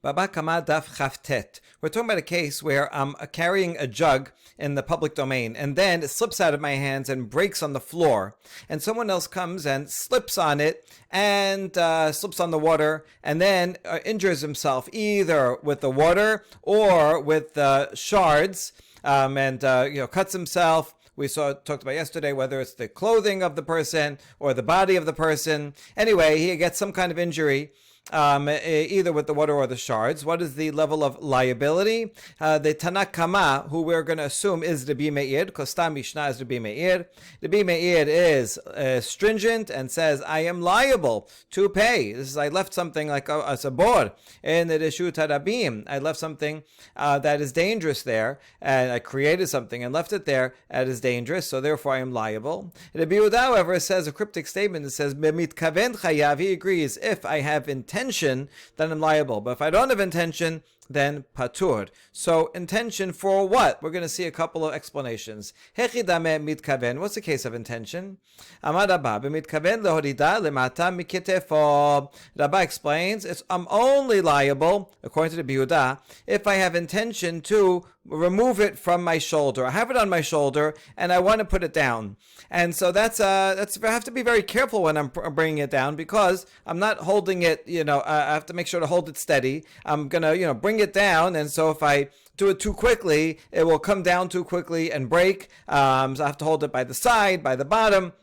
Baba Kama Daf Chavtet. We're talking about a case where I'm carrying a jug in the public domain, and then it slips out of my hands and breaks on the floor, and someone else comes and slips on it and slips on the water, and then injures himself either with the water or with shards, and cuts himself. We talked about yesterday whether it's the clothing of the person or the body of the person. Anyway, he gets some kind of injury, either with the water or the shards. What is the level of liability? The Tanakama, who we're going to assume is Rabbi Meir, because Stam Mishnah is Rabbi Meir. Rabbi Meir is stringent and says, I am liable to pay. This is, I left something like a sabor in the Reshut Harabim. I left something that is dangerous there, and I created something and left it there that is dangerous, so therefore I am liable. Rabbi Yehuda, however, says a cryptic statement that says, B'mitkaven chayav. He agrees, if I have intention, then I'm liable. But if I don't have intention, then patur. So intention for what? We're going to see a couple of explanations. Hechidame mitkaven. What's the case of intention? Amar Rabba mitkaven lehorida lemata miketefo. Rabba explains, I'm only liable, according to the Yehuda, if I have intention to remove it from my shoulder. I have it on my shoulder and I want to put it down. And so that's I have to be very careful when I'm bringing it down, because I'm not holding it, I have to make sure to hold it steady. I'm going to, bring it down. And so if I do it too quickly, it will come down too quickly and break. So I have to hold it by the side, by the bottom.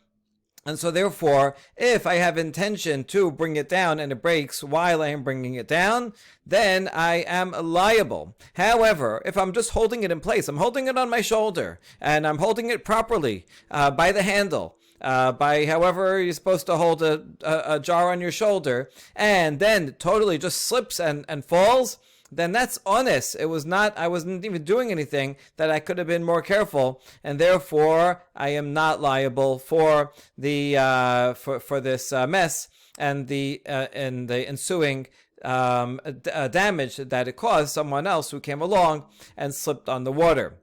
And so therefore, if I have intention to bring it down and it breaks while I am bringing it down, then I am liable. However, if I'm just holding it in place, I'm holding it on my shoulder and I'm holding it properly by the handle, by however you're supposed to hold a jar on your shoulder, and then totally just slips and falls, then that's honest. I wasn't even doing anything that I could have been more careful, and therefore I am not liable for the for this mess and the ensuing damage that it caused someone else who came along and slipped on the water.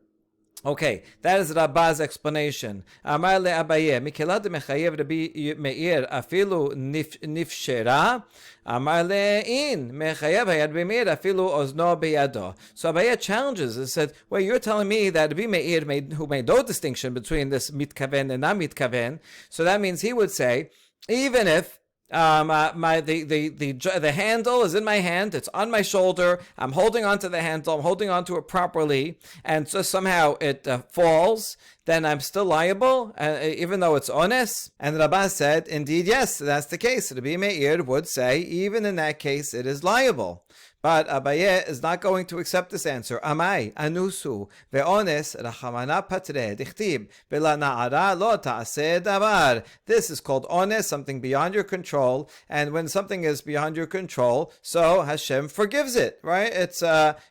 Okay, that is Rabba's explanation. Amar le Abaye, Mikela de Mechayev Rabbi Meir afilu nifshera. Amar le in Mechayev hayad Rabbi Meir afilu ozno beyado. So Abaye challenges and said, well, you're telling me that Rabbi Meir who made no distinction between this mitkaven and not mitkaven. So that means he would say, even if the handle is in my hand, it's on my shoulder, I'm holding onto the handle, I'm holding onto it properly, and so somehow it falls, then I'm still liable, even though it's honest. And Rabbah said, indeed, yes, that's the case. Rabbi Meir would say, even in that case, it is liable. But Abaye is not going to accept this answer. Amai anusu ve'ones rachamana patre dichtib vela na'ara lo ta'aseh davar. This is called ones, something beyond your control. And when something is beyond your control, so Hashem forgives it, right? It's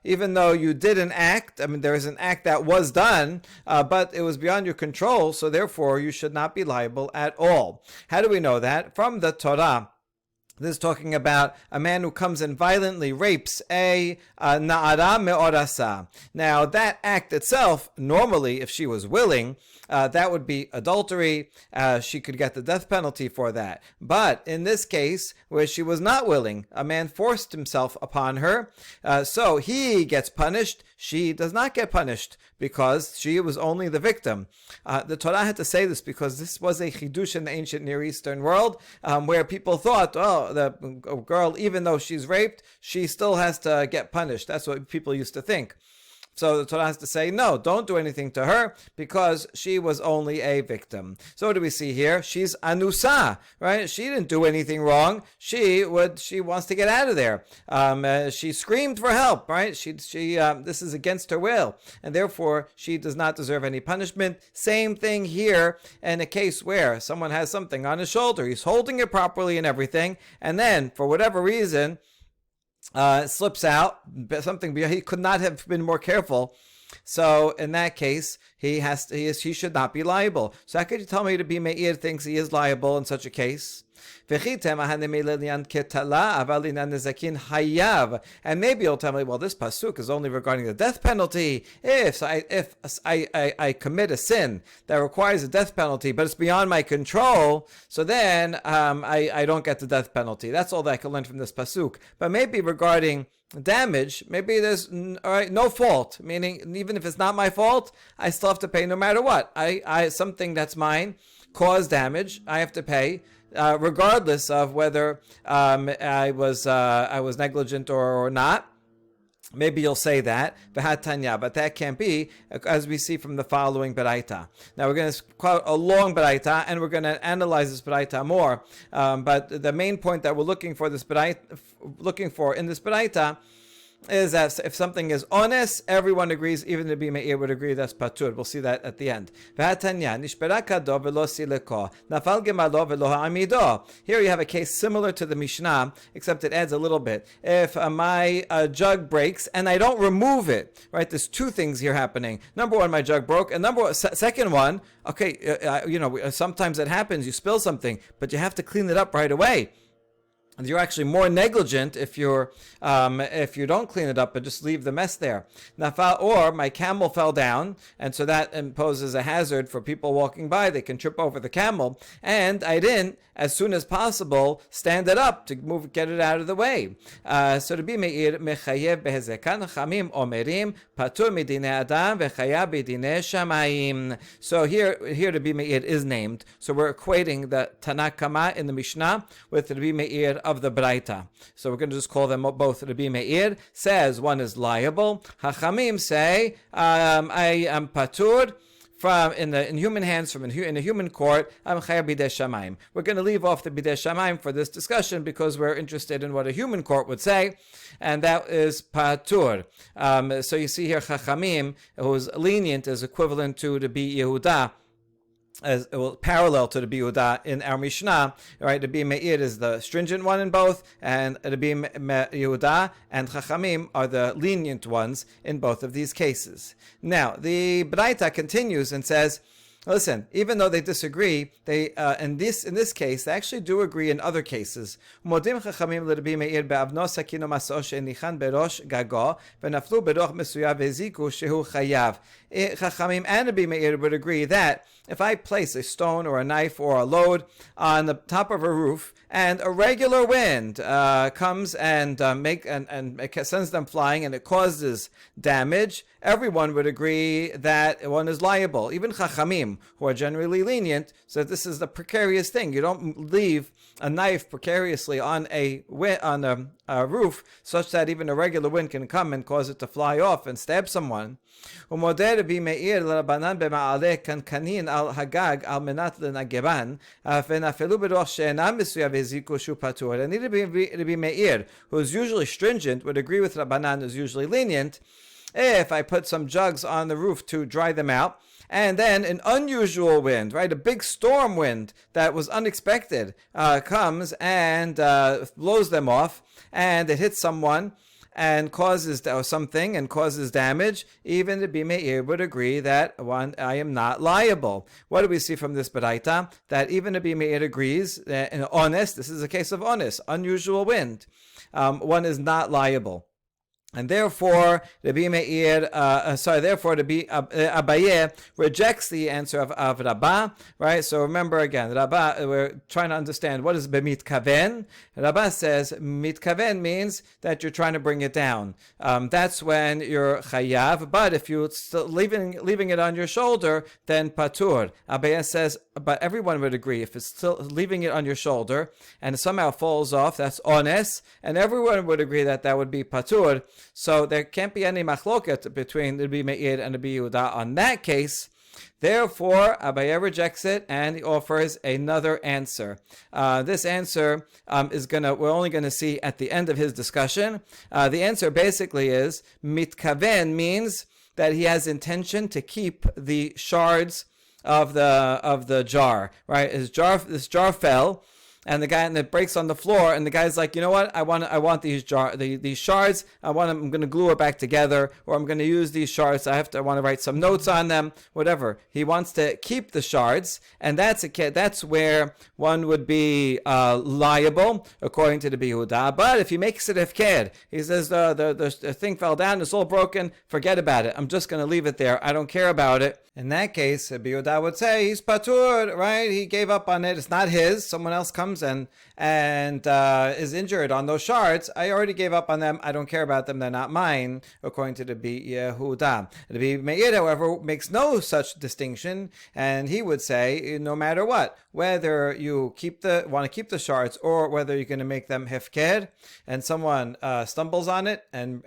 even though you did an act, there is an act that was done, but it was beyond your control, so therefore you should not be liable at all. How do we know that? From the Torah. This is talking about a man who comes and violently rapes a na'ara me'orasa. Now, that act itself, normally, if she was willing, that would be adultery. She could get the death penalty for that. But in this case, where she was not willing, a man forced himself upon her, so he gets punished. She does not get punished because she was only the victim. The Torah had to say this because this was a chidush in the ancient Near Eastern world, where people thought, the girl, even though she's raped, she still has to get punished. That's what people used to think. So the Torah has to say, no, don't do anything to her because she was only a victim. So what do we see here? She's anusa, right? She didn't do anything wrong. She wants to get out of there. She screamed for help, right? This is against her will, and therefore she does not deserve any punishment. Same thing here in a case where someone has something on his shoulder. He's holding it properly and everything, and then for whatever reason, slips out, something he could not have been more careful. So in that case, he should not be liable. So how could you tell me Rabbi Meir thinks he is liable in such a case? And maybe you'll tell me, well, this pasuk is only regarding the death penalty. If I commit a sin that requires a death penalty, but it's beyond my control, so then I don't get the death penalty. That's all that I can learn from this pasuk. But maybe regarding damage, maybe there's no fault, meaning even if it's not my fault, I still have to pay no matter what. I something that's mine caused damage, I have to pay. Regardless of whether I was negligent or not. Maybe you'll say that, but that can't be, as we see from the following beraita. Now we're going to quote a long beraita, and we're going to analyze this beraita more. But the main point that we're looking for in this beraita is that if something is honest, everyone agrees, even the Meir would agree that's patur. We'll see that at the end. Here you have a case similar to the Mishnah, except it adds a little bit. If my jug breaks and I don't remove it, right? There's two things here happening. Number one, my jug broke, and second one, okay, sometimes it happens. You spill something, but you have to clean it up right away. You're actually more negligent if you don't clean it up but just leave the mess there. Or my camel fell down, and so that imposes a hazard for people walking by. They can trip over the camel, and I didn't, as soon as possible, stand it up to get it out of the way. So to be meir mechayev behezekan chamim omerim patur midine adam vechaya bidine shamayim. So here to be meir is named. So we're equating the Tanakama in the Mishnah with the be meir of the Braita. So we're going to just call them both. Rabbi Meir says one is liable. Hachamim say I am patur in human hands, in a human court. I'm chayav bidei shamayim. We're going to leave off the bidei shamayim for this discussion because we're interested in what a human court would say, and that is patur. So you see here Chachamim, who's lenient, is equivalent to the Bi Yehuda, as parallel to the Yehuda in our Mishnah, right? The Bi Meir is the stringent one in both, and the Bi Yehuda and Chachamim are the lenient ones in both of these cases. Now, the Braita continues and says, listen, even though they disagree, they in this case they actually do agree in other cases. Modim chachamim l'Rabbi Meir be'avno sakino maso she'nichan berosh gago v'naflu beroch mesuyav veziku shehu chayav. Chachamim and Rabbi Meir would agree that if I place a stone or a knife or a load on the top of a roof and a regular wind comes and sends them flying and it causes damage, everyone would agree that one is liable. Even Chachamim, who are generally lenient, so this is the precarious thing. You don't leave a knife precariously on a roof such that even a regular wind can come and cause it to fly off and stab someone. And Rabbi Meir who is usually stringent, would agree with Rabbanan, who's usually lenient. If I put some jugs on the roof to dry them out, and then an unusual wind, right, a big storm wind that was unexpected, comes and blows them off, and it hits someone and causes something and causes damage, even the Rabbi Meir would agree that I am not liable. What do we see from this beraita? That even the Rabbi Meir agrees that in honest, this is a case of honest, unusual wind, one is not liable. And therefore, Abaye rejects the answer of Rabbah, right? So remember again, Rabbah, we're trying to understand what is b'mitkaven. Rabbah says mitkaven means that you're trying to bring it down. That's when you're chayav. But if you're still leaving it on your shoulder, then patur. Abaye says, but everyone would agree if it's still leaving it on your shoulder and it somehow falls off, that's honest, and everyone would agree that would be patur. So there can't be any machloket between Rabbi Meir and Rabbi Yehuda on that case. Therefore, Abaye rejects it and he offers another answer. This answer we're only going to see at the end of his discussion. The answer basically is mitkaven means that he has intention to keep the shards of the jar, right? This jar fell, and it breaks on the floor, and the guy's like, you know what, I want these shards, I'm going to glue it back together, or I'm going to use these shards, I want to write some notes on them, whatever. He wants to keep the shards, and that's where one would be liable according to the Yehuda. But if he makes it hefker, he says the thing fell down, it's all broken, forget about it, I'm just going to leave it there, I don't care about it. In that case, Yehuda would say he's patur, right? He gave up on it. It's not his. Someone else comes and is injured on those shards. I already gave up on them. I don't care about them. They're not mine, according to the Yehuda. The Meir, however, makes no such distinction, and he would say, no matter what, whether you want to keep the shards or whether you're going to make them hefker, and someone stumbles on it and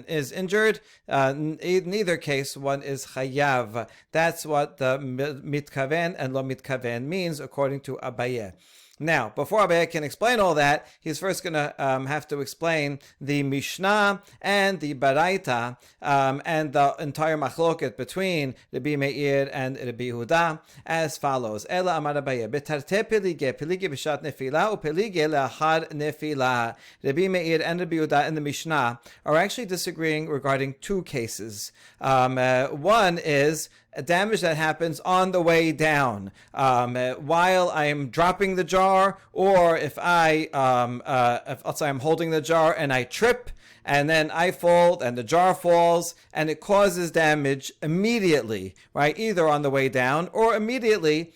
is injured, in either case, one is chayav. That's what the mitkaven and lo mitkaven means, according to Abaye. Now, before Abaye can explain all that, he's first going to have to explain the Mishnah and the Baraita and the entire machloket between Rabbi Meir and Rabbi Yehuda as follows. Ela amar Abaye, betarte pelige b'shat nefila upelige le'achar nefila. Rabbi Meir and Rabbi Yehuda in the Mishnah are actually disagreeing regarding two cases. One is a damage that happens on the way down, while I am dropping the jar, or if let's say I'm holding the jar and I trip, and then I fall and the jar falls and it causes damage immediately, right? Either on the way down or immediately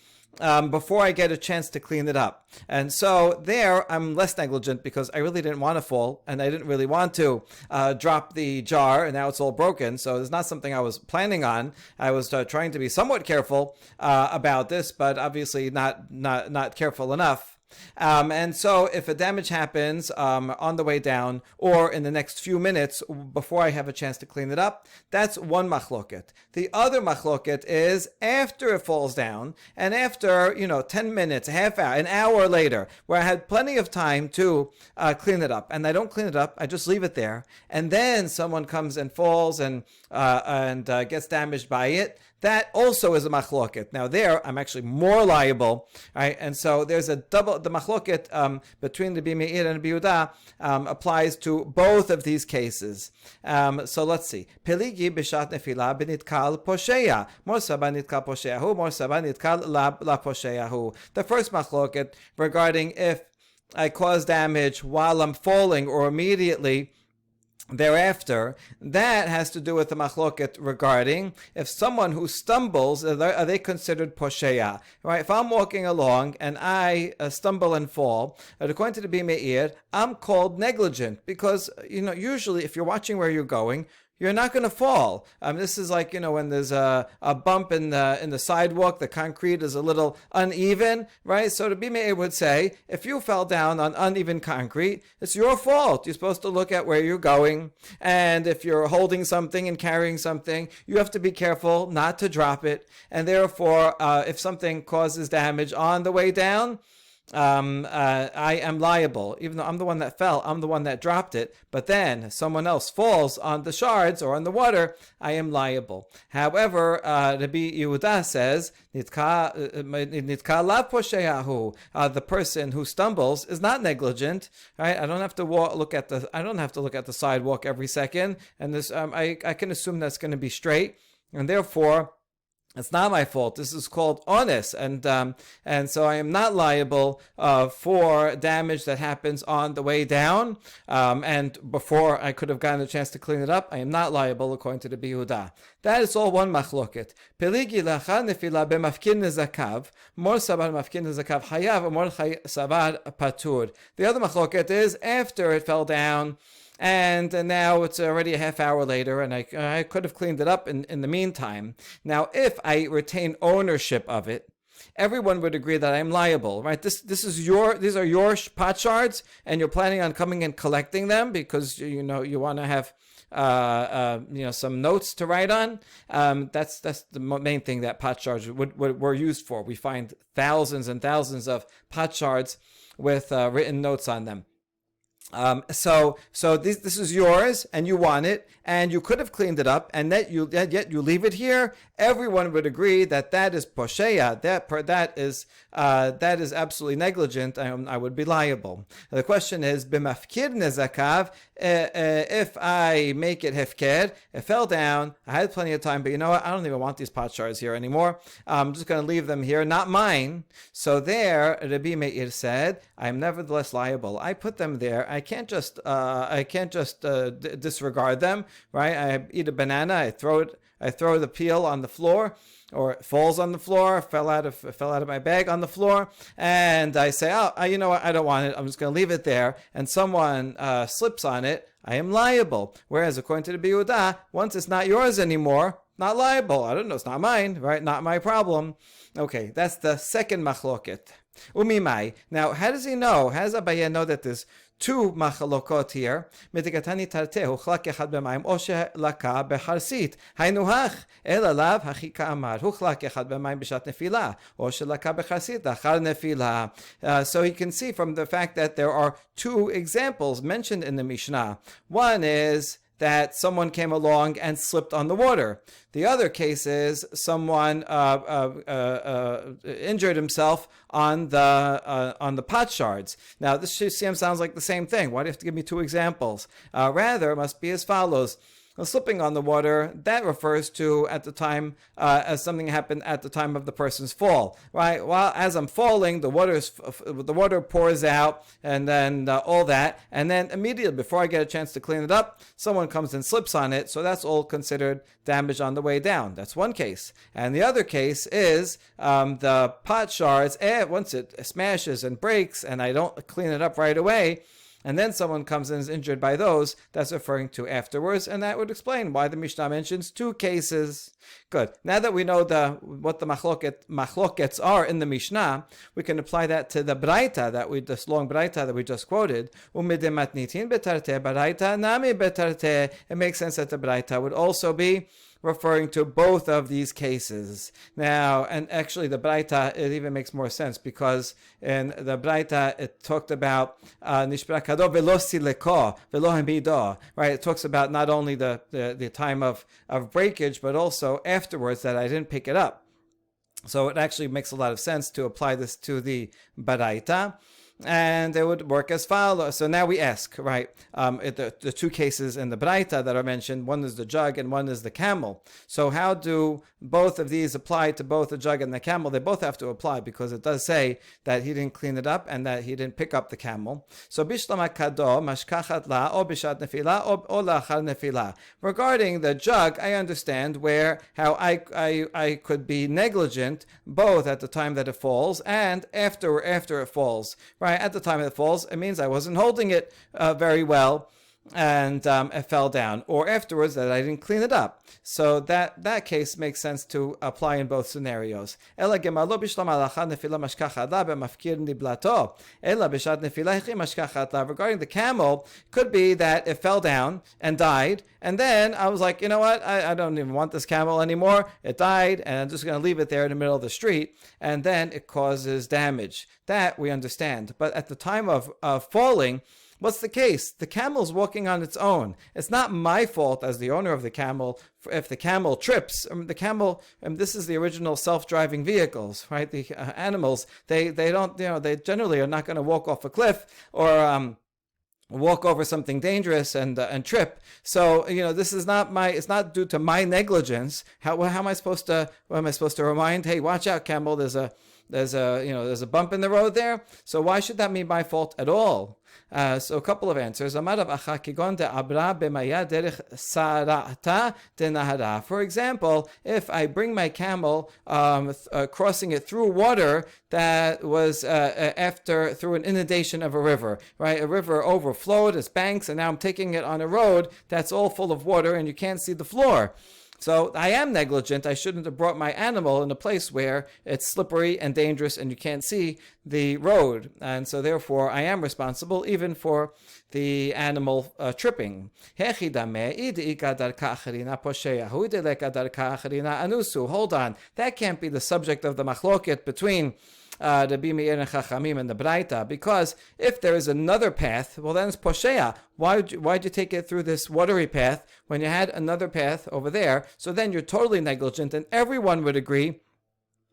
before I get a chance to clean it up. And so there I'm less negligent because I really didn't want to fall and I didn't really want to drop the jar, and now it's all broken. So it's not something I was planning on. I was trying to be somewhat careful about this, but obviously not careful enough. And so if a damage happens on the way down or in the next few minutes before I have a chance to clean it up, that's one machloket. The other machloket is after it falls down and after 10 minutes, a half hour, an hour later, where I had plenty of time to clean it up, and I don't clean it up, I just leave it there, and then someone comes and falls and gets damaged by it. That also is a machloket. Now there, I'm actually more liable, right? And so there's the machloket between the Meir and the Yehuda applies to both of these cases. So let's see. Peligi b'shat nefila b'nitkal posheya. Morsaba nitkal posheyahu, morsaba nitkal la posheyahu. The first machloket regarding if I cause damage while I'm falling or immediately thereafter, that has to do with the machloket regarding if someone who stumbles, are they considered posheya? Right? If I'm walking along and I stumble and fall, according to the Meir, I'm called negligent because usually if you're watching where you're going, you're not going to fall. This is like, when there's a bump in the sidewalk, the concrete is a little uneven, right? So the Meir would say, if you fell down on uneven concrete, it's your fault. You're supposed to look at where you're going. And if you're holding something and carrying something, you have to be careful not to drop it. And therefore, if something causes damage on the way down, I am liable. Even though I'm the one that fell, I'm the one that dropped it, but then someone else falls on the shards or on the water, I am liable. However, Rabbi Yehuda says, Nitka la posheyahu. The person who stumbles is not negligent, right? I don't have to look at the sidewalk every second, and this I can assume that's going to be straight, and therefore it's not my fault. This is called honest, and so I am not liable for damage that happens on the way down, and before I could have gotten a chance to clean it up. I am not liable according to the Yehuda. That is all one machloket. Peligi lachar nefila b'mafkin nezakav, mor sabar mafkin nezakav hayav, mor sabar patur. The other machloket is after it fell down, and now it's already a half hour later, and I could have cleaned it up in the meantime. Now, if I retain ownership of it, everyone would agree that I'm liable, right? These are your pot shards, and you're planning on coming and collecting them because you want to have some notes to write on. That's the main thing that pot shards were used for. We find thousands and thousands of pot shards with written notes on them. So this is yours, and you want it, and you could have cleaned it up, and yet you leave it here. Everyone would agree that that is posheya. That is absolutely negligent. I would be liable. The question is b'mafkir nezakav. If I make it hefker, it fell down. I had plenty of time, but you know what? I don't even want these pot shards here anymore. I'm just going to leave them here, not mine. So there, Rabbi Meir said, I am nevertheless liable. I put them there. I can't just disregard them, right? I eat a banana, I throw the peel on the floor, or it falls on the floor, fell out of my bag on the floor, and I say, you know what? I don't want it. I'm just going to leave it there. And someone slips on it. I am liable. Whereas according to the Yehuda, once it's not yours anymore, not liable. I don't know. It's not mine, right? Not my problem. Okay, that's the second machloket. Umimai. Now, how does he know? How does Abaye know that there's two machalokot here? Mitikatani tarte huchlak echad b'mayim o she'laka b'charsit. Haynu hach el alav hachika amar huchlak echad b'mayim b'shat nefila o she'laka b'charsit achar nefila. So he can see from the fact that there are two examples mentioned in the Mishnah. One is that someone came along and slipped on the water. The other case is someone injured himself on the pot shards. Now, this sounds like the same thing. Why do you have to give me two examples? Rather, it must be as follows. Slipping on the water, that refers to at the time, as something happened at the time of the person's fall, right? While as I'm falling, the water pours out, and then all that, and then immediately before I get a chance to clean it up, someone comes and slips on it, so that's all considered damage on the way down. That's one case. And the other case is the pot shards, once it smashes and breaks, and I don't clean it up right away, and then someone comes and is injured by those, that's referring to afterwards, and that would explain why the Mishnah mentions two cases. Good. Now that we know what the machlokets are in the Mishnah, we can apply that to the Braita, this long Braita that we just quoted. Umidemat nitin betarte Braita nami betarte. It makes sense that the Braita would also be referring to both of these cases. Now, and actually the Braita, it even makes more sense, because in the Braita it talked about nishbra kado velo sileko velo hamido, right? It talks about not only the time of breakage, but also afterwards that I didn't pick it up. So it actually makes a lot of sense to apply this to the Braita. And it would work as follows. So now we ask, right, the two cases in the Braita that are mentioned, one is the jug and one is the camel. So how do both of these apply to both the jug and the camel? They both have to apply, because it does say that he didn't clean it up and that he didn't pick up the camel. So bishlama kado mashkachat la o bishat nefila o lachar nefila. Regarding the jug, I understand how I could be negligent both at the time that it falls and after it falls, right? At the time it falls, it means I wasn't holding it very well, and it fell down, or afterwards that I didn't clean it up. So that case makes sense to apply in both scenarios. Regarding the camel, could be that it fell down and died, and then I was like, you know what, I don't even want this camel anymore. It died, and I'm just going to leave it there in the middle of the street, and then it causes damage. That we understand. But at the time of falling, what's the case? The camel's walking on its own. It's not my fault as the owner of the camel if the camel trips. The camel, this is the original self-driving vehicles, right? The animals, they don't, they generally are not going to walk off a cliff or walk over something dangerous and trip. So this is not it's not due to my negligence. How am I supposed to remind? Hey, watch out, camel! There's a bump in the road there. So why should that be my fault at all? So a couple of answers. For example, if I bring my camel crossing it through water that was through an inundation of a river, right? A river overflowed its banks, and now I'm taking it on a road that's all full of water and you can't see the floor. So I am negligent. I shouldn't have brought my animal in a place where it's slippery and dangerous and you can't see the road. And so therefore I am responsible even for the animal tripping. Hold on. That can't be the subject of the machloket between Rabbi Meir and Chachamim and the Braita, because if there is another path, well then it's Poshea. Why'd you take it through this watery path when you had another path over there? So then you're totally negligent, and everyone would agree,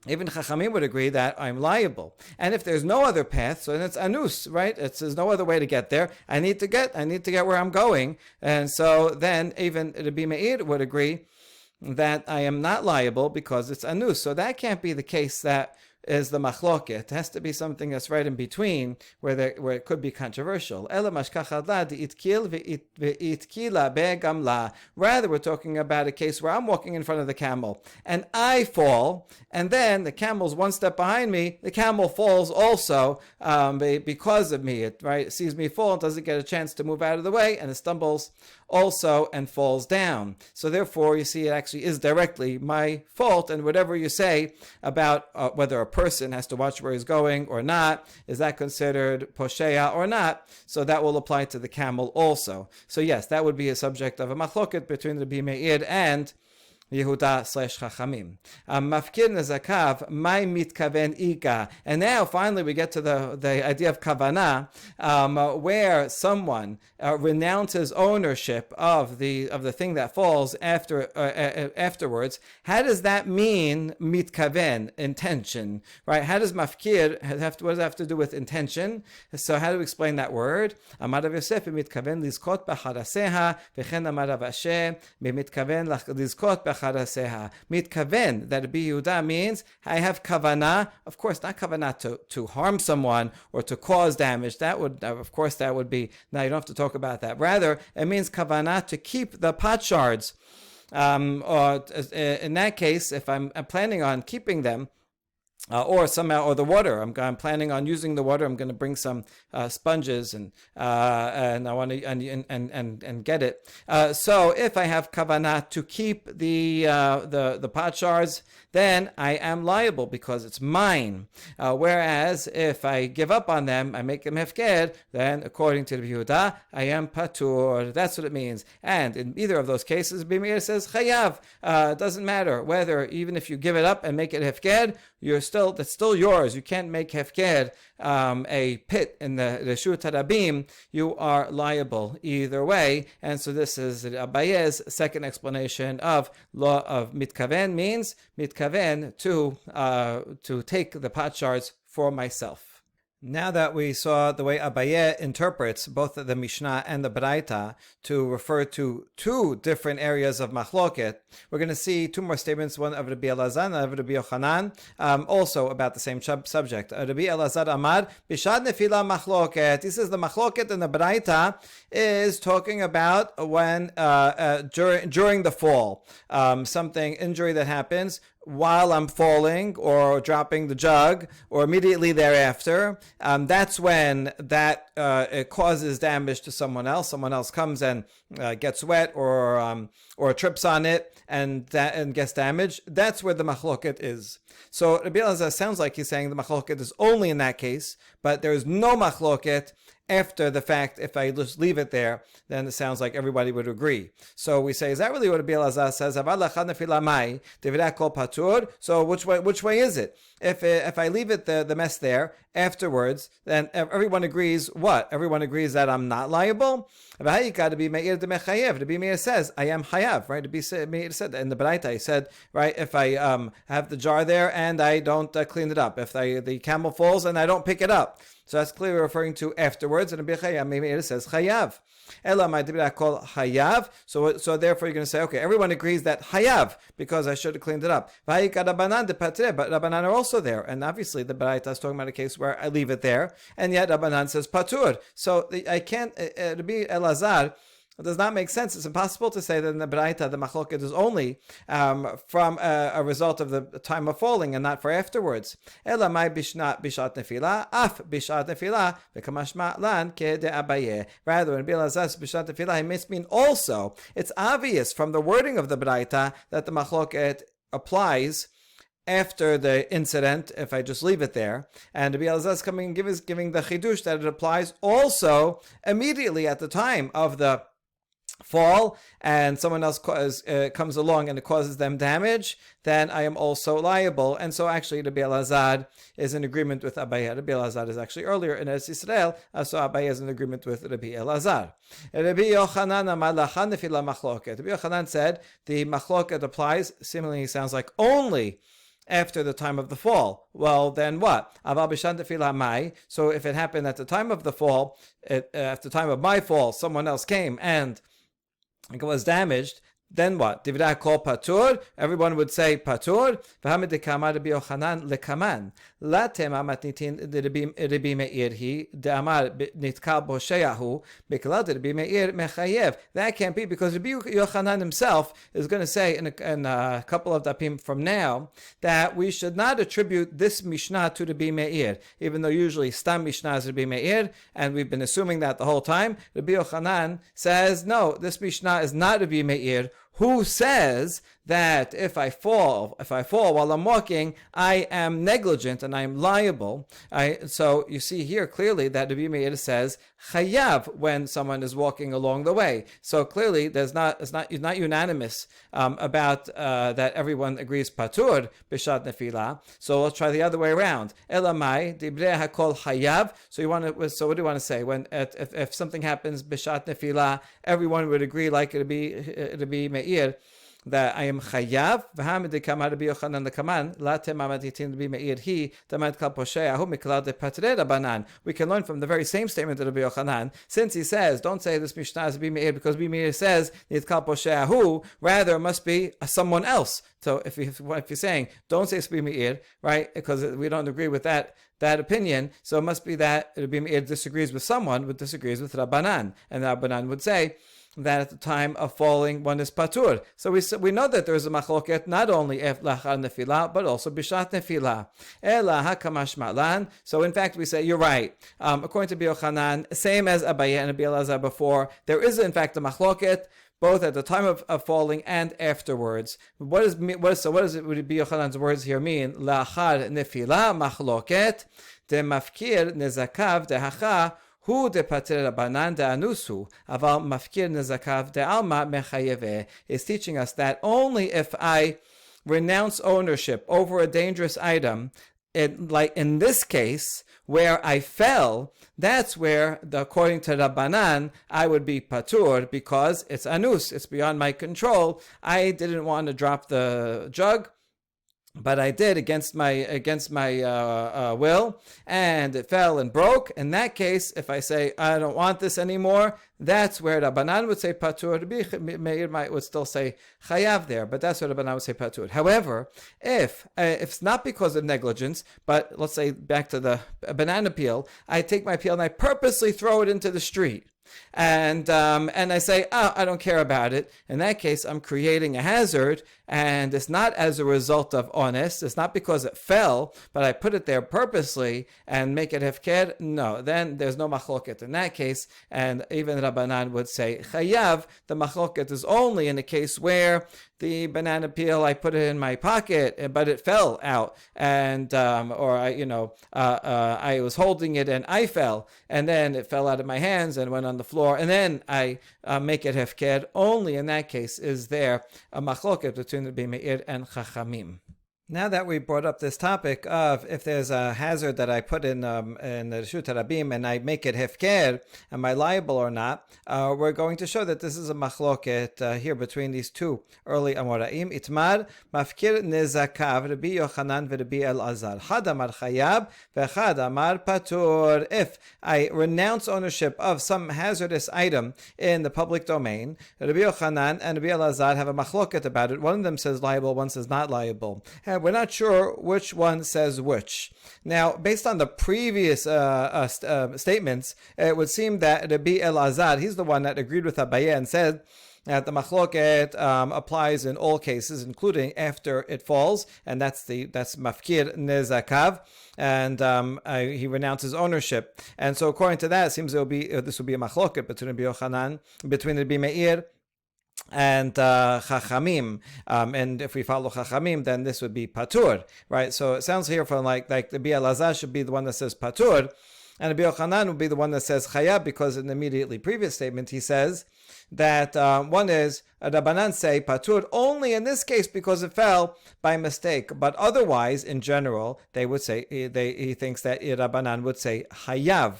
even Chachamim would agree, that I'm liable. And if there's no other path, so then it's anus, right? There's no other way to get there. I need to get where I'm going. And so then even Rabbi Meir would agree that I am not liable because it's anus. So that can't be the case that is the machloket. It has to be something that's right in between, where it could be controversial. Rather, we're talking about a case where I'm walking in front of the camel and I fall, and then the camel's one step behind me. The camel falls also because of me. It sees me fall and doesn't get a chance to move out of the way, and it stumbles also and falls down. So therefore, you see, it actually is directly my fault. And whatever you say about whether a person has to watch where he's going or not, is that considered poshea or not? So that will apply to the camel also. So yes, that would be a subject of a machloket between Rabbi Meir and Yehuda/Chachamim. Mafkir nezakav, my mitkaven ika. And now finally we get to the idea of kavana, where someone renounces ownership of the thing that falls afterwards. How does that mean mitkaven, intention? Right? How does mafkir what does it have to do with intention? So how do we explain that word? Amar Rav Yosef mitkaven lizkot b'charaseha v'chen amar Rav Asher mitkaven lizkot mitkaven, that Rabbi Yehuda means I have kavanah. Of course, not kavanah to harm someone or to cause damage. That would, of course, that would be. Now you don't have to talk about that. Rather, it means kavanah to keep the potsherds. Or in that case, if I'm planning on keeping them. Or the water. I'm planning on using the water. I'm going to bring some sponges and I want to and get it. So if I have kavanah to keep the potsherds, then I am liable because it's mine. Whereas if I give up on them, I make them hefker, then according to the Yehuda, I am patur. That's what it means. And in either of those cases, Bimir says chayav. It doesn't matter whether, even if you give it up and make it hefker, that's still yours. You can't make hefker a pit in the Reshut Harabim. You are liable either way. And so this is Abaye's second explanation of law of mitkaven, means mitkaven to take the potsherds for myself. Now that we saw the way Abaye interprets both the Mishnah and the Braita to refer to two different areas of machloket, we're going to see two more statements, one of Rabbi Elazar and of Rabbi Yochanan, also about the same subject. Rabbi Elazar Amar, Bishad Nefila machloket. He says the machloket in the Braita is talking about when during the fall, injury that happens while I'm falling or dropping the jug or immediately thereafter. That's when it causes damage to someone else. Someone else comes and gets wet or trips on it and gets damaged. That's where the machloket is. So Rabbi Elazar sounds like he's saying the machloket is only in that case, but there is no machloket after the fact. If I just leave it there, then it sounds like everybody would agree. So we say, is that really what Rabbi Elazar says? So which way is it? If I leave it the mess there afterwards, then everyone agrees what? Everyone agrees that I'm not liable. Rabbi Meir says I am hayav, right? Rabbi Meir said in the Braita, he said, right, if I have the jar there and I don't clean it up, if the camel falls and I don't pick it up, so that's clearly referring to afterwards. And Rabbi Meir says chayav. So therefore you're going to say, okay, everyone agrees that hayav because I should have cleaned it up. But Rabbanan are also there, and obviously the Braita is talking about a case where I leave it there, and yet Rabbanan says patur. So I can't. Rabbi Elazar, it does not make sense. It's impossible to say that in the Braita the machloket is only from a result of the time of falling and not for afterwards. Ela mai bishat nefila, af bishat nefila, v'kamashma lan ke de Abaye. Rather, when Bilazas bishat nefila, he must mean also. It's obvious from the wording of the Braita that the machloket applies after the incident, if I just leave it there. And Rabbi Elazar is coming and giving the chidush that it applies also immediately at the time of the fall and someone else comes along and it causes them damage, then I am also liable. And so actually Rabbi Elazar is in agreement with Abaye. Rabbi Elazar is actually earlier in Eretz Yisrael, so Abaye is in agreement with Rabbi Elazar. Rabbi Yochanan amar lacha nefila machloket. Rabbi Yochanan said the machloket applies, similarly sounds like only after the time of the fall. Well, then what? So if it happened at the time of the fall, at the time of my fall, someone else came and it was damaged, then what? Divrei kol patur. Everyone would say patur. V'hamid dekama Rabbi Yochanan lekaman. Latema matnitin Rabbi Meir hi de'amar nitkal bosheyahu beklal Rabbi Meir mechayev. That can't be, because Rabbi Yochanan himself is going to say in a couple of dapim from now that we should not attribute this Mishnah to Rabbi Meir, even though usually Stam Mishnah is Rabbi Meir, and we've been assuming that the whole time. Rabbi Yochanan says no, this Mishnah is not Rabbi Meir, who says that if I fall while I'm walking, I am negligent and I am liable. So you see here clearly that Rabbi Meir says chayav when someone is walking along the way. So clearly it's not unanimous about that everyone agrees patur b'shat nefila. So let's try the other way around. Elamai dibrei hakol chayav. So what do you want to say? When if something happens b'shat nefila, everyone would agree like Rabbi Meir that I am chayav. V'hamid dekama Rabbi Yochanan lekaman latem amatitin Rabbi Meir hi tamad kal posheyahu miklal de patre Rabbanan. We can learn from the very same statement of Rabbi Yochanan, since he says don't say this Mishnah is Rabbi Meir, because Rabbi Meir says nitkal posheyahu, rather it must be someone else. So if you're saying don't say it's Rabbi Meir, right, because we don't agree with that opinion, so it must be that Rabbi Meir disagrees with someone who disagrees with Rabbanan, and Rabbanan would say that at the time of falling one is patur. So we know that there is a machloket not only lachar nefila but also bishat nefila. Ela hakamash ma'lan. So in fact we say you're right. According to Rabbi Yochanan, same as Abaye and Rabbi Elazar before, there is in fact a machloket both at the time of falling and afterwards. What does Rabbi Yochanan's words here mean? Lachar nefila machloket de mafkir nezakav de hacha hu de pater Rabbanan de anusu aval mafkir nezakav de alma mechayeve. Is teaching us that only if I renounce ownership over a dangerous item, like in this case where I fell, that's where, according to Rabbanan, I would be patur, because it's anus, it's beyond my control. I didn't want to drop the jug, but I did against my will, and it fell and broke. In that case, if I say I don't want this anymore, that's where Rabbanan would say patur. Rabbi Meir would still say chayav there, but that's where Rabbanan would say patur. However, if it's not because of negligence, but let's say back to the banana peel, I take my peel and I purposely throw it into the street. And I say, I don't care about it. In that case, I'm creating a hazard, and it's not as a result of honest. It's not because it fell, but I put it there purposely and make it hefker. No, then there's no machloket in that case. And even Rabbanan would say chayav. The machloket is only in a case where the banana peel, I put it in my pocket, but it fell out, and I was holding it and I fell, and then it fell out of my hands and went on the floor, and then I make it hefker. Only in that case is there a machloket between the Rabbi Meir and Chachamim. Now that we brought up this topic of if there's a hazard that I put in the Reshut Harabim and I make it hefker, am I liable or not? We're going to show that this is a machloket here between these two early Amoraim. Itmar mafkir nezakav Rabbi Yochanan v'Rabbi Elazar. Had amar chayab v'chad amar patur. If I renounce ownership of some hazardous item in the public domain, Rabbi Yochanan and Rabbi Elazar have a machloket about it. One of them says liable, one says not liable. We're not sure which one says which. Now, based on the previous statements, it would seem that Rabbi Elazar, he's the one that agreed with Abaye and said that the machloket applies in all cases, including after it falls, and that's mafkir nezakav, and he renounces ownership. And so, according to that, it seems this will be a machloket between Rabbi Yochanan, between Rabbi Meir and Chachamim, and if we follow Chachamim, then this would be patur, right? So it sounds here from like the Rabbi Elazar should be the one that says patur, and Rabbi Yochanan would be the one that says chayab, because in the immediately previous statement he says that one is Rabbanan say patur only in this case because it fell by mistake, but otherwise in general they would say he thinks that Rabbanan would say hayav.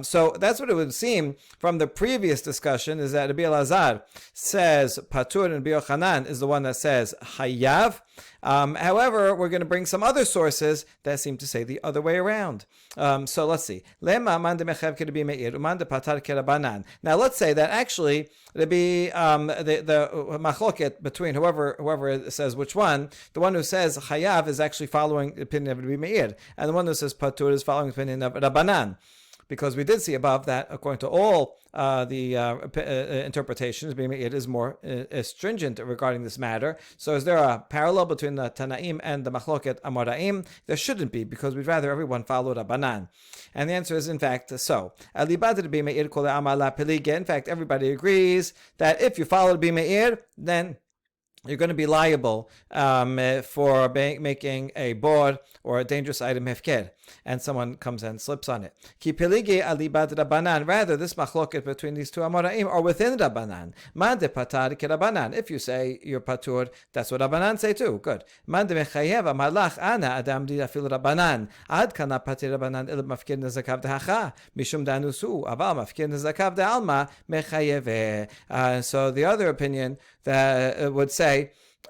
So that's what it would seem from the previous discussion, is that Rabbi Elazar says patur and Rabbi Yochanan is the one that says hayav. However, we're going to bring some other sources that seem to say the other way around. So let's see. Now let's say that actually the machloket between whoever says which one, the one who says chayav is actually following the opinion of Rabbi Meir, and the one who says patur is following the opinion of Rabbanan. Because we did see above that, according to all the interpretations, it is more stringent regarding this matter. So is there a parallel between the Tanaim and the Machloket Amoraim? There shouldn't be, because we'd rather everyone follow Rabbanan. And the answer is, in fact, so. In fact, everybody agrees that if you follow Rabbi Meir, then you're going to be liable for making a board or a dangerous item hefker, and someone comes and slips on it. Ki peligi alibad Rabbanan. Rather, this machloket between these two amoraim are within Rabbanan. Man de patar ke Rabbanan. If you say you're patur, that's what Rabbanan say too. Good. Man de mechayev amalach ana adam di afil Rabbanan. Ad kana patir Rabbanan il mafkir nezakav dehacha mishum danusu aval mafkir nezakav de alma mechayeve. So the other opinion that would say,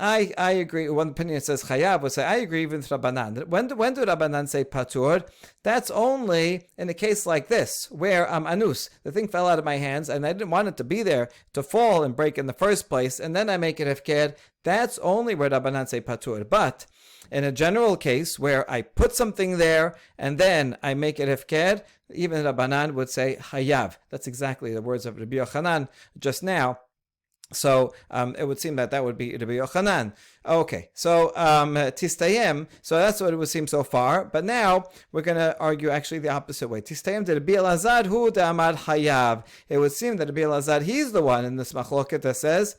I agree. One opinion says chayav would say, I agree with Rabbanan. When do Rabbanan say patur? That's only in a case like this, where anus, the thing fell out of my hands, and I didn't want it to be there to fall and break in the first place, and then I make it hefker. That's only where Rabbanan say patur. But in a general case where I put something there and then I make it hefker, even Rabbanan would say hayav. That's exactly the words of Rabbi Yochanan just now. So it would seem that would be Rabbi Yochanan. Okay, so Tistayim, so that's what it would seem so far. But now we're going to argue actually the opposite way. Tistayim de Rabbi Elazar hu de'amar hayav. It would seem that Rabbi Elazar, he's the one in this machloket that says,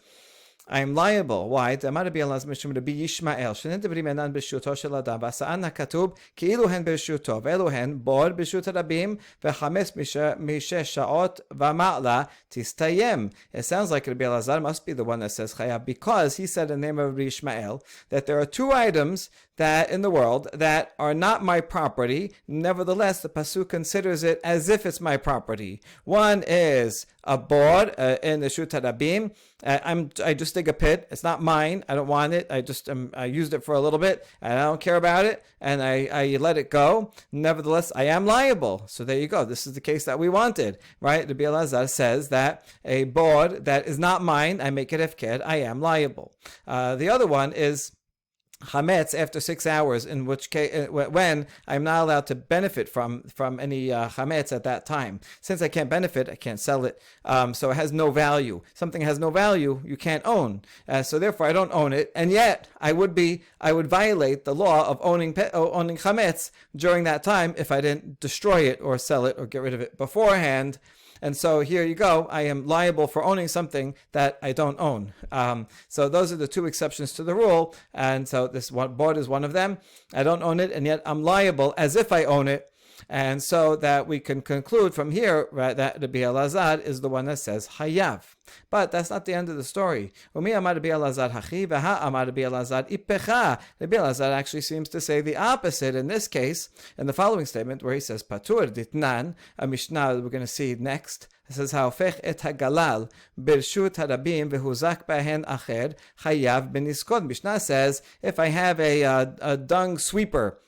I'm liable. Why? דאמר רבי אלעזר משום רבי ישמעאל, שני דברים אינן ברשותו של אדם, ועשאן הכתוב כאילו הן ברשותו, ואלו הן בור ברשות הרבים, וחמש משש שעות ומעלה תסתיים. It sounds like Rabbi Elazar must be the one that says chayav, because he said in the name of Rabbi Yishmael that there are two items that in the world that are not my property. Nevertheless, the pasuk considers it as if it's my property. One is a board in the Shut Harabim. I just dig a pit. It's not mine. I don't want it. I used it for a little bit, and I don't care about it, and I let it go. Nevertheless, I am liable. So there you go. This is the case that we wanted, right? Rabbi Elazar says that a board that is not mine, I make it hefker, I am liable. The other one is chametz after 6 hours, in which case, when I'm not allowed to benefit from any chametz at that time. Since I can't benefit, I can't sell it, so it has no value. Something has no value, you can't own. So therefore, I don't own it, and yet I would violate the law of owning chametz during that time if I didn't destroy it or sell it or get rid of it beforehand. And so here you go, I am liable for owning something that I don't own. So those are the two exceptions to the rule. And so this board is one of them. I don't own it, and yet I'm liable as if I own it. And so that we can conclude from here, right, that Rabbi Elazar is the one that says hayav. But that's not the end of the story. Rabbi Elazar actually seems to say the opposite in this case, in the following statement where he says patur ditnan, a mishnah that we're going to see next. It says ha'ofech et hagalal birshut harabim vehuzak bahen acher hayav beniskod. Mishnah says if I have a dung sweeper,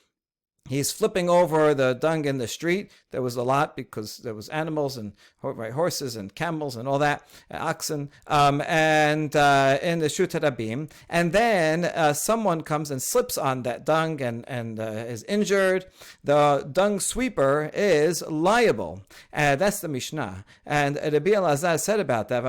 he's flipping over the dung in the street. There was a lot because there was animals and horses and camels and all that, and oxen, and in the Shut Harabim. And then someone comes and slips on that dung and is injured. The dung sweeper is liable. That's the Mishnah. And Rabbi Elazar said about that,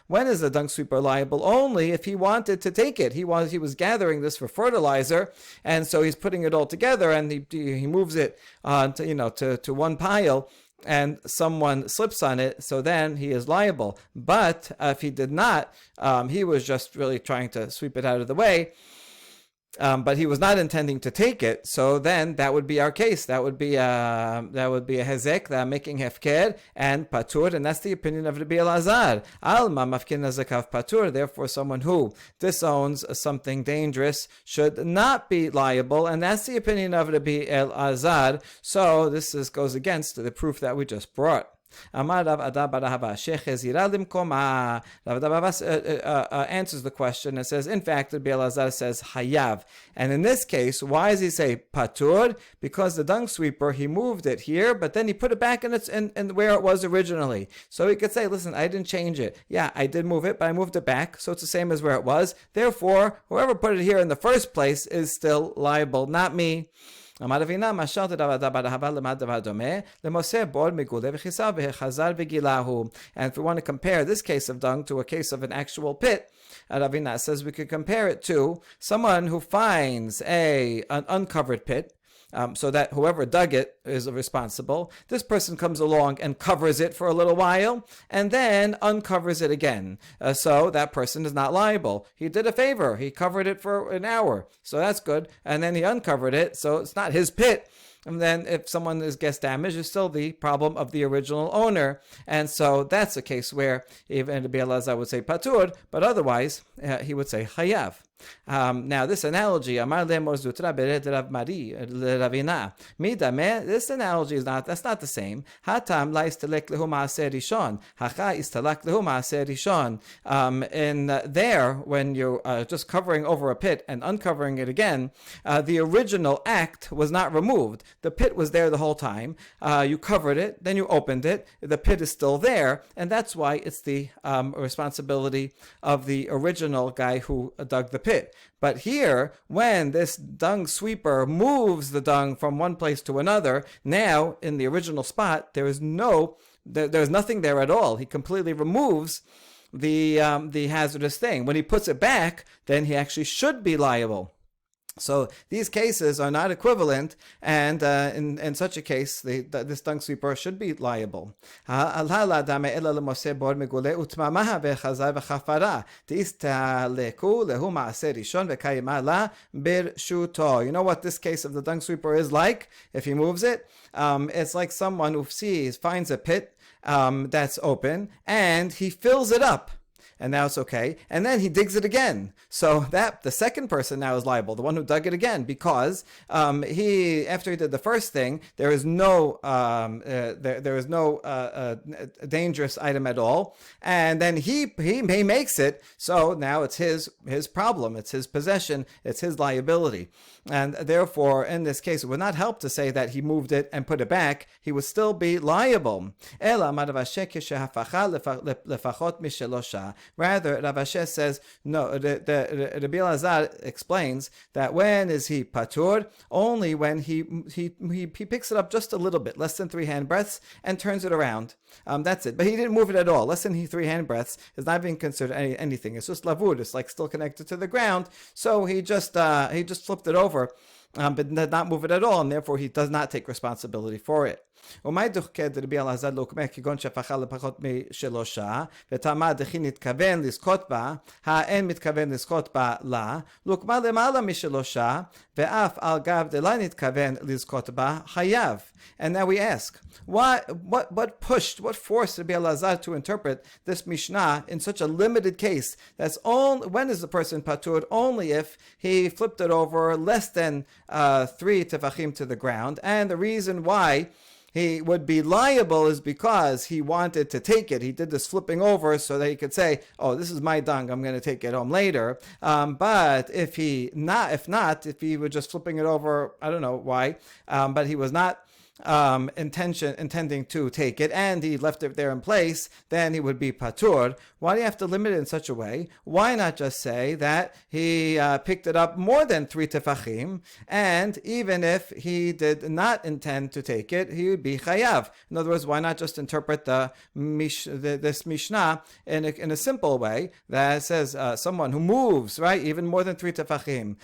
when is the dung sweeper liable? Only if he wanted to take it. He was gathering this for fertilizer, and so he's putting it all together, and he moves it to one pile, and someone slips on it, so then he is liable. But if he did not, he was just really trying to sweep it out of the way, but he was not intending to take it. So then that would be our case. That would be a hezek, that making hefker and patur, and that's the opinion of Rabbi Elazar. Alma mafkin hazekav patur. Therefore, someone who disowns something dangerous should not be liable, and that's the opinion of Rabbi Elazar. So this goes against the proof that we just brought. Amar Rav Ada bar Ahava shechezira limkoma. Rav Ada answers the question and says, in fact, Rabbi Elazar says hayav. And in this case, why does he say patur? Because the dung sweeper, he moved it here, but then he put it back in where it was originally. So he could say, listen, I didn't change it. Yeah, I did move it, but I moved it back, so it's the same as where it was. Therefore, whoever put it here in the first place is still liable, not me. And if we want to compare this case of dung to a case of an actual pit, Ravina says we could compare it to someone who finds an uncovered pit, so that whoever dug it is responsible. This person comes along and covers it for a little while and then uncovers it again. So that person is not liable. He did a favor. He covered it for an hour. So that's good. And then he uncovered it. So it's not his pit. And then if someone gets damaged, it's still the problem of the original owner. And so that's a case where even Rabbi Elazar would say patur, but otherwise he would say hayav. Now this analogy, Amar lemor zutra bered Rav Mari Ravina. This analogy that's not the same. Hatam la istalek lehu ma'aser rishon. Hacha istalak lehu ma'aser rishon. In there, when you're just covering over a pit and uncovering it again, the original act was not removed. The pit was there the whole time. You covered it, then you opened it. The pit is still there, and that's why it's the responsibility of the original guy who dug the pit. But here, when this dung sweeper moves the dung from one place to another, now in the original spot there's nothing there at all. He completely removes the hazardous thing. When he puts it back, then he actually should be liable. So these cases are not equivalent, and in such a case, this dung sweeper should be liable. So you know what this case of the dung sweeper is like? If he moves it, it's like someone who finds a pit that's open, and he fills it up. And now it's okay. And then he digs it again. So that the second person now is liable, the one who dug it again, because after he did the first thing, there is no dangerous item at all. And then he makes it. So now it's his problem. It's his possession. It's his liability. And therefore, in this case, it would not help to say that he moved it and put it back. He would still be liable. Rather, Rav Asher says, no, Rabbi Elazar explains that when is he patur? Only when he picks it up just a little bit, less than 3 hand breadths, and turns it around. That's it. But he didn't move it at all. Less than 3 hand breadths is not being considered anything. It's just lavud. It's like still connected to the ground. So he just flipped it over, but did not move it at all, and therefore he does not take responsibility for it. ומה דוחקת רבי אלעזר לא אומר כגון שהפכה לפחות משלוש שעה ותמה דכי נתכוון לזכות בה, האין מתכוון לזכות בה לה, לוקמה למעלה משלוש שעה ואף על גב דלה נתכוון לזכות בה חייב. And now we ask, what forced Rabbi Elazar to interpret this Mishnah in such a limited case? That's only when is the person patur? Only if he flipped it over less than 3 tefachim to the ground. And the reason why he would be liable is because he wanted to take it. He did this flipping over so that he could say, oh, this is my dung, I'm going to take it home later. But if he were just flipping it over, I don't know why, but he was not intending to take it, and he left it there in place, then he would be patur. Why do you have to limit it in such a way? Why not just say that he picked it up more than 3 tefachim, and even if he did not intend to take it, he would be chayav? In other words, why not just interpret this Mishnah in a simple way that says someone who moves, right, even more than 3 tefachim,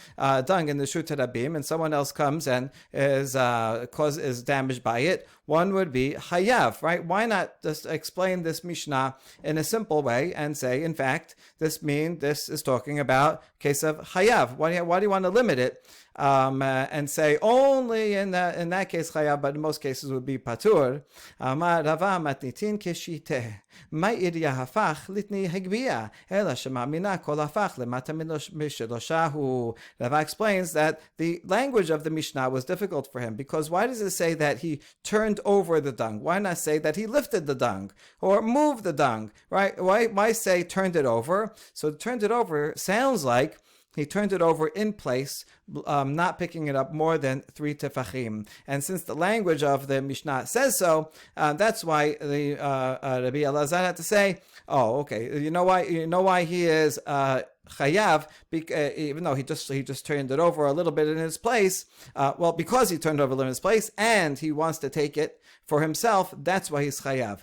dung in the Shut Rabim, and someone else comes and is damaged by it. one would be Hayav, right? Why not just explain this Mishnah in a simple way and say, in fact, this is talking about case of Hayav. Why do you want to limit it? And say only in that case chayav, but in most cases would be patur. Amar Rava matnitin keshiteh ma'ir yahafach litni hegbiya ela shemamina kol hafach lemata mishloshahu. Rava explains that the language of the Mishnah was difficult for him because why does it say that he turned over the dung? Why not say that he lifted the dung or moved the dung? Right? Why say turned it over? So turned it over sounds like he turned it over in place, not picking it up more than 3 tefachim. And since the language of the Mishnah says so, that's why the Rabbi Elazar had to say, "Oh, okay. You know why he is chayav, even though he just turned it over a little bit in his place. Well, because he turned it over a little in his place, and he wants to take it for himself. That's why he's chayav.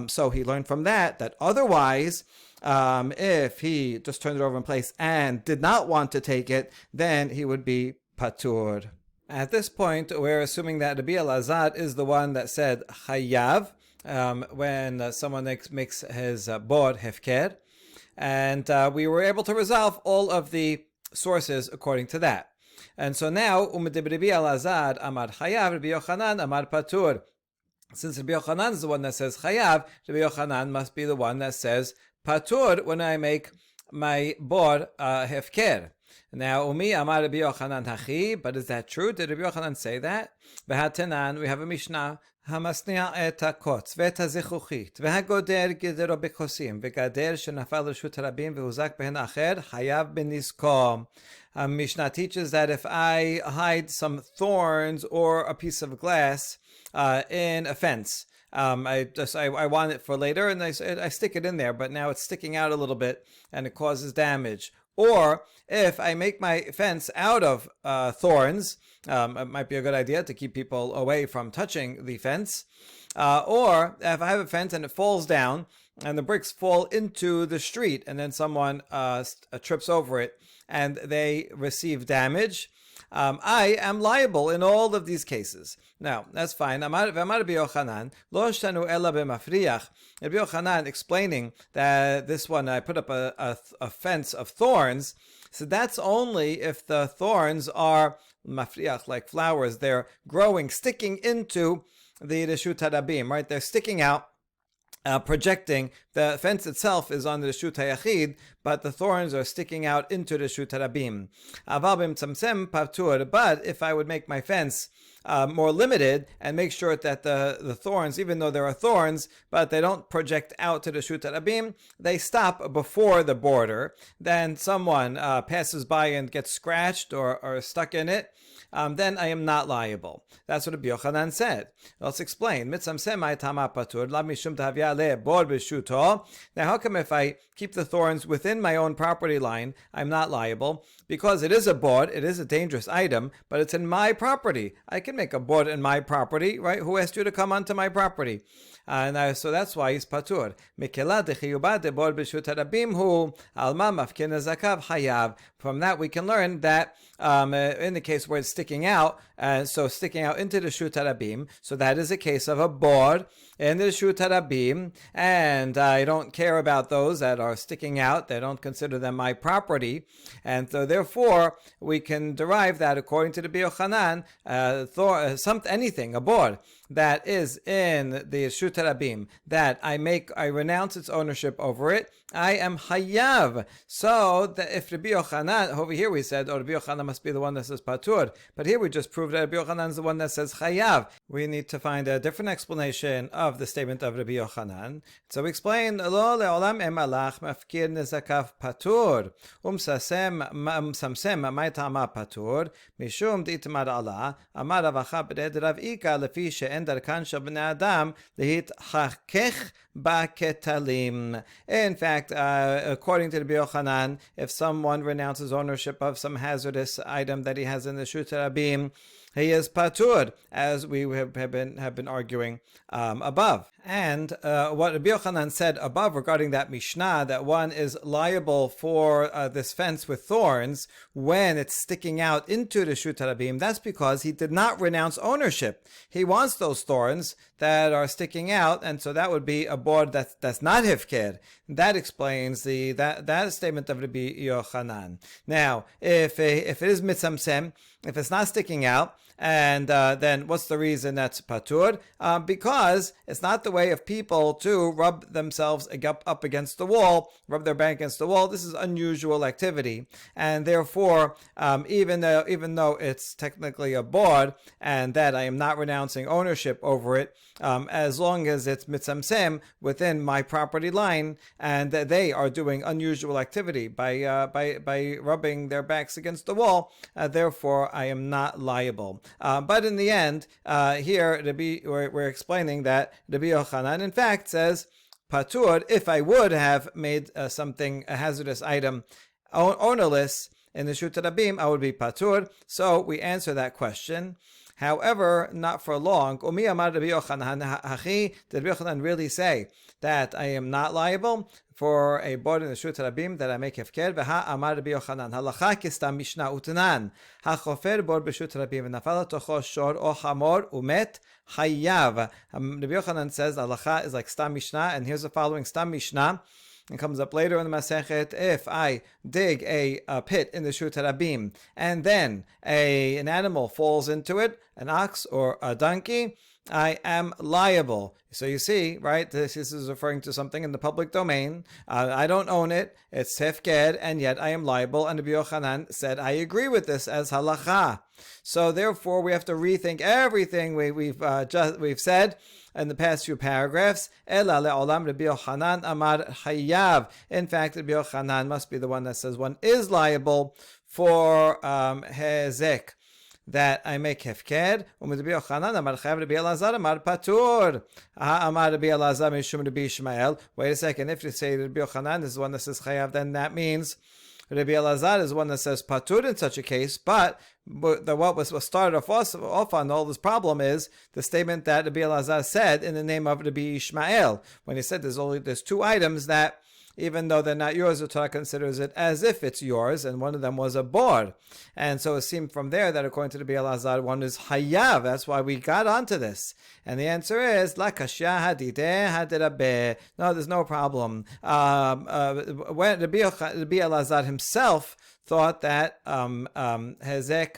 So he learned from that otherwise." If he just turned it over in place and did not want to take it, then he would be patur. At this point, we're assuming that Rabbi Elazar is the one that said chayav when someone makes his bod hefker, and we were able to resolve all of the sources according to that. And so now, Rabbi Elazar amar chayav, Rabbi Yochanan amar patur. Since Rabbi Yochanan is the one that says chayav, Rabbi Yochanan must be the one that says patur when I make my bod hefker. Now, umi amar Rabbi Yochanan hachi, but is that true? Did Rabbi Yochanan say that? V'hatenan, we have a Mishnah. Hamasnia et hakotz v'et hazichuchit v'hagoder gedero bekosim v'gader shenafal l'shut harabim v'huzak behen acher hayav benizko. Mishnah teaches that if I hide some thorns or a piece of glass in a fence, I want it for later, and I stick it in there, but now it's sticking out a little bit, and it causes damage. Or if I make my fence out of thorns, it might be a good idea to keep people away from touching the fence. Or if I have a fence and it falls down, and the bricks fall into the street, and then someone trips over it, and they receive damage, I am liable in all of these cases. Now, that's fine. Amar Rabbi Yochanan, lo shtanu ela b'mafriach. Rabbi Yochanan explaining that this one, I put up a fence of thorns, so that's only if the thorns are mafriach, like flowers. They're growing, sticking into the Reshut Harabim, right? They're sticking out, projecting. The fence itself is on the Reshut HaYachid, but the thorns are sticking out into the Reshut Harabim. Aval b'mtzamtzem patur. But if I would make my fence more limited and make sure that the thorns, even though there are thorns, but they don't project out to the Reshut Harabim, they stop before the border, then someone passes by and gets scratched or stuck in it, then I am not liable. That's what Rabbi Yochanan said. Let's explain. Now, how come if I keep the thorns within my own property line, I'm not liable? Because it is a bod, it is a dangerous item, but it's in my property. I can make a bod in my property, right? Who asked you to come onto my property? So that's why he's patur. From that we can learn that in the case where it's sticking out, so sticking out into the Reshut Harabim, so that is a case of a bod in the Reshut Harabim, and I don't care about those that are sticking out. They don't consider them my property, and so therefore we can derive that according to the Rabbi Yochanan, anything, a bod that is in the Reshut Harabim, that I renounce its ownership over it, I am hayav. So that if Rabbi Yochanan, over here we said, Rabbi Yochanan must be the one that says patur, but here we just proved that Rabbi Yochanan is the one that says chayav. We need to find a different explanation of the statement of Rabbi Yochanan. So we explain, lo leolam emalach mafkir nezakav patur, samsem may tama patur, mishum di'tamar Allah, amar Ravacha b'red Rav Ika lefi she'en darkan shel bnei adam lehit chakech ba'ketalim. In fact, according to the Rabbi Yochanan, if someone renounces ownership of some hazardous item that he has in the Reshut Harabim, he is patur, as we have been arguing above. And what Rabbi Yochanan said above regarding that Mishnah, that one is liable for this fence with thorns when it's sticking out into the Shut Harabim, that's because he did not renounce ownership. He wants those thorns that are sticking out, and so that would be a board that's not Hifker. That explains that statement of Rabbi Yochanan. Now, if it is Mitzamsem, if it's not sticking out, and then what's the reason that's patur? Because it's not the way of people to rub themselves up against the wall, rub their back against the wall. This is unusual activity, and therefore, even though it's technically a board, and that I am not renouncing ownership over it, as long as it's mitzamsem within my property line, and that they are doing unusual activity by rubbing their backs against the wall, therefore I am not liable. But in the end, here we're explaining that Rabbi Yochanan, in fact, says patur. If I would have made a hazardous item, ownerless in the Shut Harabim, I would be patur. So we answer that question. However, not for long. Umi amar Rabbi Yochanan hachi. Did Rabbi Yochanan really say that I am not liable for a board in the Shut Harabim that I make hefker? V'ha amar Rabbi Yochanan halacha kistam mishnah utanan hachofer board b'Shut Harabim v'nafal tocho shor o chamor umet hayav. Rabbi Yochanan says halacha is like stam mishnah, and here's the following stam mishnah. It comes up later in the Masechet. If I dig a pit in the Shut Harabim and then an animal falls into it, an ox or a donkey, I am liable. So you see, right, this is referring to something in the public domain. I don't own it. It's hefker, and yet I am liable. And Rabbi Yochanan said, I agree with this as halacha. So therefore, we have to rethink everything we've said in the past few paragraphs. Ela le'olam Rabbi Yochanan amar hayav. In fact, Rabbi Yochanan must be the one that says one is liable for hezek, that I make hefker. Rabbi Yochanan amar chayav, Rabbi Elazar amar patur. Amar Rabbi Elazar mishum Rabbi Ishmael. Wait a second. If you say Rabbi Yochanan is the one that says chayav, then that means Rabbi Elazar is the one that says patur in such a case. But what was started off on all this problem is the statement that Rabbi Elazar said in the name of Rabbi Ishmael, when he said there's two items that, even though they're not yours, the Torah considers it as if it's yours, and one of them was a board. And so it seemed from there that according to Rabbi Elazar, one is hayav. That's why we got onto this. And the answer is, la kashya hadideh hadirabeh. No, there's no problem. When Rabbi Elazar himself thought that hezek,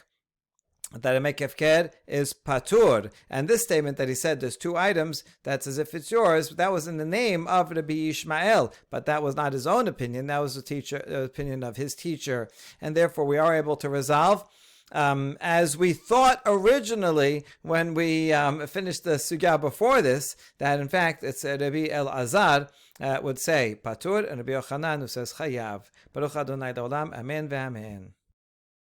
that a make hefker is patur. And this statement that he said there's two items, that's as if it's yours, that was in the name of Rabbi Ishmael, but that was not his own opinion, that was the opinion of his teacher. And therefore we are able to resolve as we thought originally when we finished the sugya before this, that in fact it's Rabbi Elazar would say patur, and Rabbi Yochanan who says chayav. Baruch Adonai Olam, amen ve'amen.